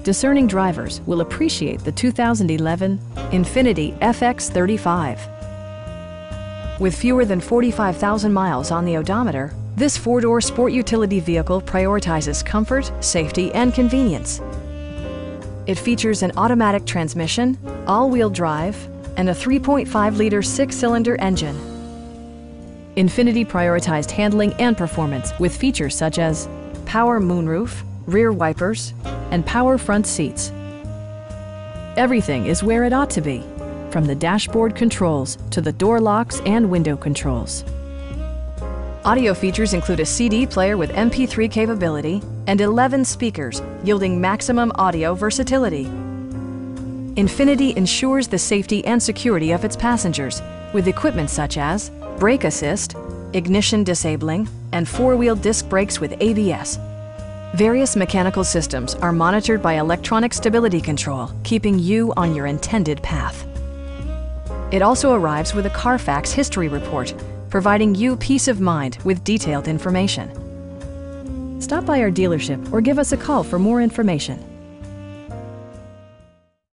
discerning drivers will appreciate the 2011 Infiniti FX35. With fewer than 45,000 miles on the odometer, this four-door sport utility vehicle prioritizes comfort, safety, and convenience. It features an automatic transmission, all-wheel drive, and a 3.5-liter six-cylinder engine. Infiniti prioritized handling and performance with features such as power moonroof, rear wipers, and power front seats. Everything is where it ought to be, from the dashboard controls to the door locks and window controls. Audio features include a CD player with MP3 capability and 11 speakers, yielding maximum audio versatility. Infiniti ensures the safety and security of its passengers with equipment such as brake assist, ignition disabling, and four-wheel disc brakes with ABS. Various mechanical systems are monitored by electronic stability control, keeping you on your intended path. It also arrives with a Carfax history report, providing you peace of mind with detailed information. Stop by our dealership or give us a call for more information.